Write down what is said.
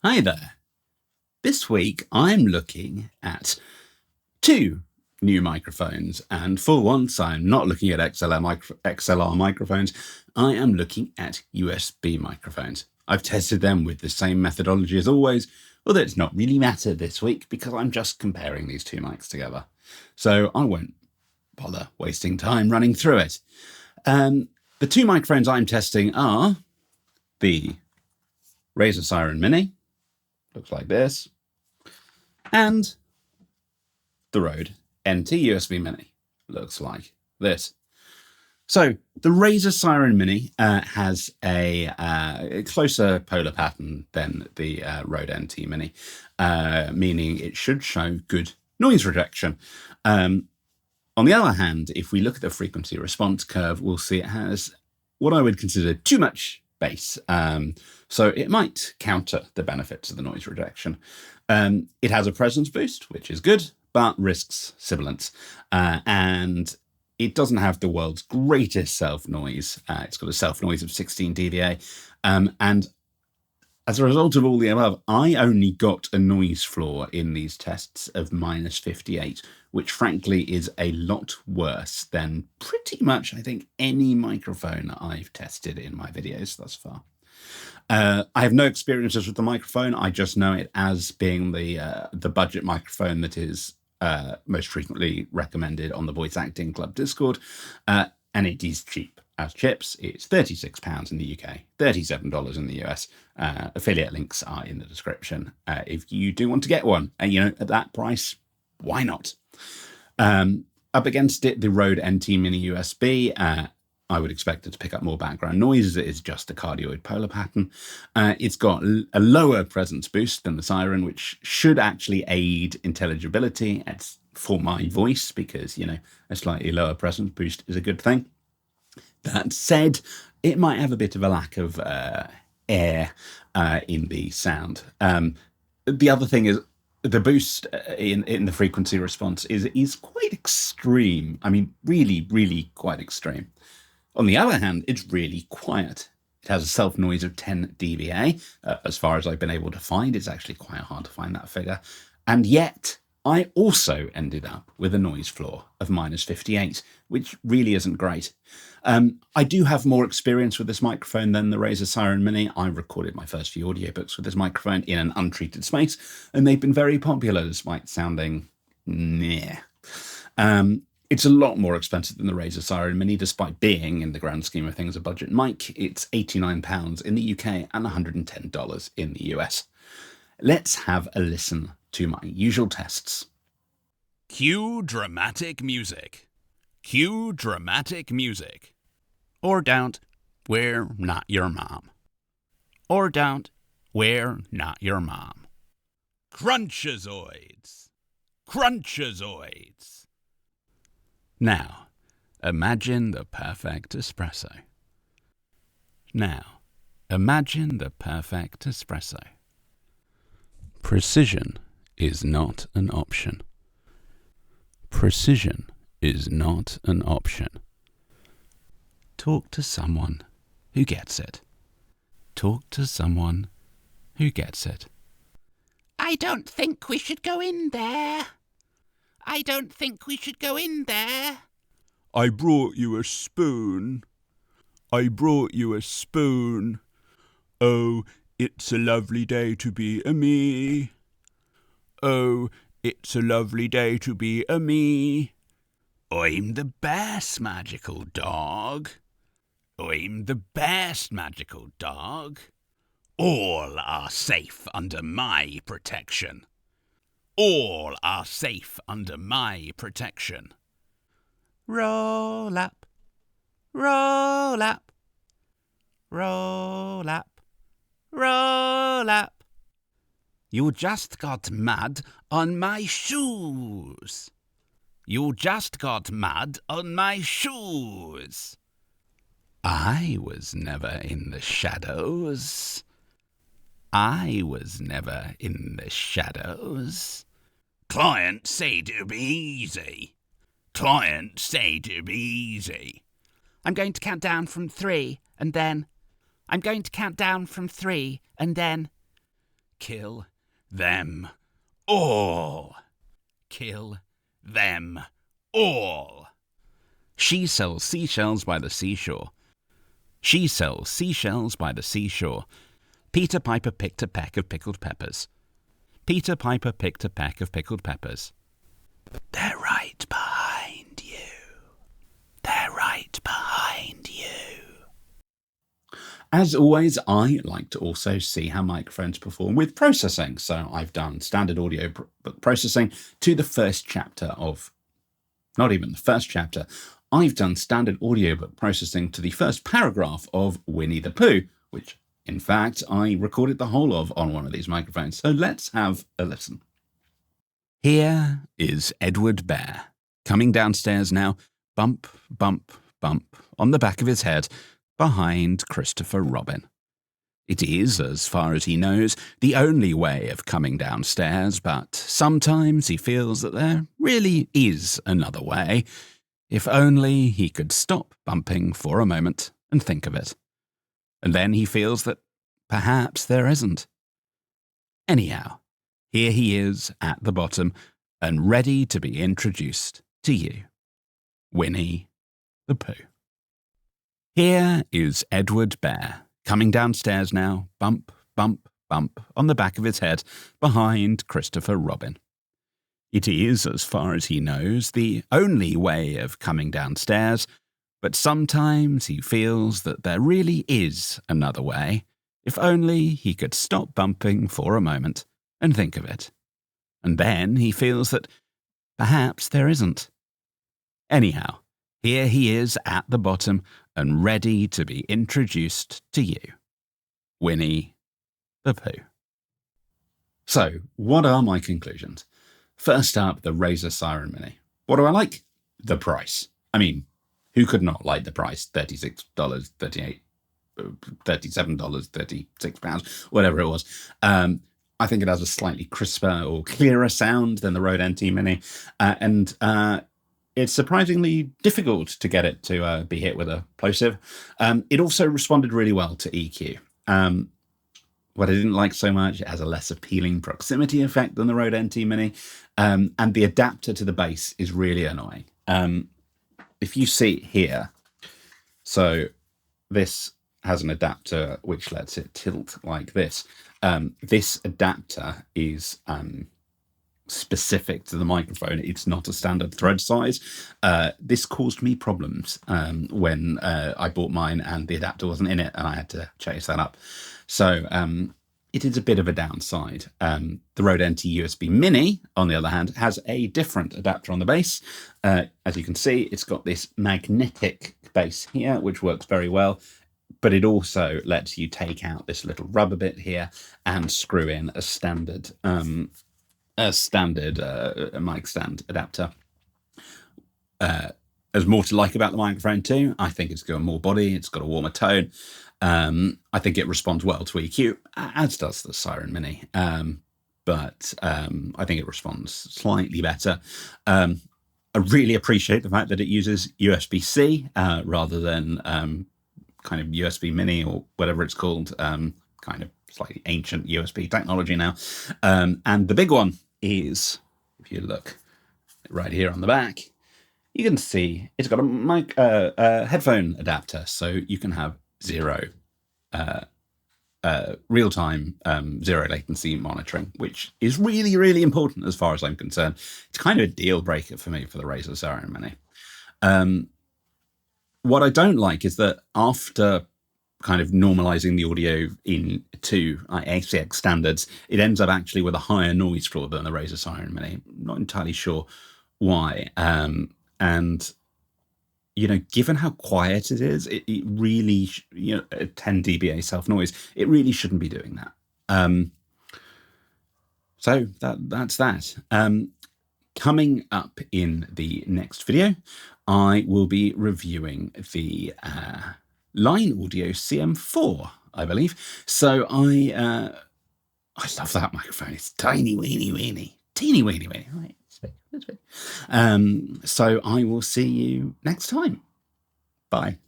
Hi there. This week I'm looking at two new microphones, and for once I'm not looking at XLR microphones, I am looking at USB microphones. I've tested them with the same methodology as always, although it's not really matter this week because I'm just comparing these two mics together. So I won't bother wasting time running through it. The two microphones I'm testing are the Razer Seiren Mini, looks like this, and the Rode NT USB Mini, looks like this. So the Razer Seiren Mini has a closer polar pattern than the Rode NT Mini, meaning it should show good noise rejection. On the other hand, if we look at the frequency response curve, we'll see it has what I would consider too much bass. So it might counter the benefits of the noise rejection. It has a presence boost, which is good, but risks sibilance. And it doesn't have the world's greatest self-noise. It's got a self-noise of 16 dBA. And as a result of all the above, I only got a noise floor in these tests of minus 58, which frankly is a lot worse than pretty much, I think, any microphone I've tested in my videos thus far. I have no experiences with the microphone. I just know it as being the budget microphone that is most frequently recommended on the Voice Acting Club Discord, and it is cheap as chips. It's £36 in the UK, $37 in the US. Affiliate links are in the description if you do want to get one. And at that price, why not? Up against it, the Rode NT Mini USB. I would expect it to pick up more background noise as it is just a cardioid polar pattern. It's got a lower presence boost than the Seiren, which should actually aid intelligibility. It's for my voice because, a slightly lower presence boost is a good thing. That said, it might have a bit of a lack of air in the sound. The other thing is the boost in the frequency response is quite extreme. I mean, really, really quite extreme. On the other hand, it's really quiet. It has a self-noise of 10 dBA. As far as I've been able to find, it's actually quite hard to find that figure. And yet, I also ended up with a noise floor of minus 58, which really isn't great. I do have more experience with this microphone than the Razer Seiren Mini. I recorded my first few audiobooks with this microphone in an untreated space, and they've been very popular despite sounding meh. It's a lot more expensive than the Razer Seiren Mini, despite being, in the grand scheme of things, a budget mic. It's £89 in the UK and $110 in the US. Let's have a listen to my usual tests. Cue dramatic music. Cue dramatic music. Or don't. We're not your mom. Or don't. We're not your mom. Crunchazoids. Crunchazoids. Now, imagine the perfect espresso. Now, imagine the perfect espresso. Precision is not an option. Precision is not an option. Talk to someone who gets it. Talk to someone who gets it. I don't think we should go in there. I don't think we should go in there. I brought you a spoon. I brought you a spoon. Oh, it's a lovely day to be a me. Oh, it's a lovely day to be a me. I'm the best magical dog. I'm the best magical dog. All are safe under my protection. All are safe under my protection. Roll up, roll up, roll up, roll up. You just got mud on my shoes. You just got mud on my shoes. I was never in the shadows. I was never in the shadows. Client say to be easy. Client say to be easy. I'm going to count down from 3 and then. I'm going to count down from 3 and then. Kill them all. Kill them all. She sells seashells by the seashore. She sells seashells by the seashore. Peter Piper picked a peck of pickled peppers. Peter Piper picked a peck of pickled peppers. They're right behind you. They're right behind you. As always, I like to also see how microphones perform with processing. So I've done standard audio processing to the first chapter of, not even the first chapter, I've done standard audiobook processing to the first paragraph of Winnie the Pooh, which, in fact, I recorded the whole of on one of these microphones. So let's have a listen. Here is Edward Bear, coming downstairs now, bump, bump, bump, on the back of his head, behind Christopher Robin. It is, as far as he knows, the only way of coming downstairs, but sometimes he feels that there really is another way. If only he could stop bumping for a moment and think of it. And then he feels that perhaps there isn't. Anyhow, here he is at the bottom and ready to be introduced to you. Winnie the Pooh. Here is Edward Bear, coming downstairs now, bump, bump, bump, on the back of his head, behind Christopher Robin. It is, as far as he knows, the only way of coming downstairs, but sometimes he feels that there really is another way, if only he could stop bumping for a moment and think of it. And then he feels that perhaps there isn't. Anyhow, here he is at the bottom and ready to be introduced to you. Winnie the Pooh. So, what are my conclusions? First up, the Razer Seiren Mini. What do I like? The price. I mean, who could not like the price? $36, $38, $37, £36, whatever it was. I think it has a slightly crisper or clearer sound than the Rode NT Mini. And it's surprisingly difficult to get it to be hit with a plosive. It also responded really well to EQ. What I didn't like so much, it has a less appealing proximity effect than the Rode NT Mini. And the adapter to the bass is really annoying. If you see here, so this has an adapter which lets it tilt like this. This adapter is specific to the microphone. It's not a standard thread size. This caused me problems when I bought mine and the adapter wasn't in it and I had to chase that up. So it is a bit of a downside. The Rode NT USB Mini, on the other hand, has a different adapter on the base. As you can see, it's got this magnetic base here, which works very well. But it also lets you take out this little rubber bit here and screw in a standard mic stand adapter. There's more to like about the microphone too. I think it's got more body, it's got a warmer tone. I think it responds well to EQ, as does the Seiren Mini. But I think it responds slightly better. I really appreciate the fact that it uses USB-C rather than kind of USB Mini or whatever it's called, kind of slightly ancient USB technology now. And the big one is, if you look right here on the back, you can see it's got a headphone adapter, so you can have real-time, zero latency monitoring, which is really, really important as far as I'm concerned. It's kind of a deal breaker for me for the Razer Seiren Mini. What I don't like is that after kind of normalizing the audio into ACX standards, it ends up actually with a higher noise floor than the Razer Seiren Mini. I'm not entirely sure why. And, you know, given how quiet it is, it really, you know, 10 dBA self-noise, it really shouldn't be doing that. So that's that. Coming up in the next video, I will be reviewing the Line Audio CM4, I believe. So I love that microphone. It's tiny, weeny. Teeny, weeny. Right, it's big. So I will see you next time. Bye.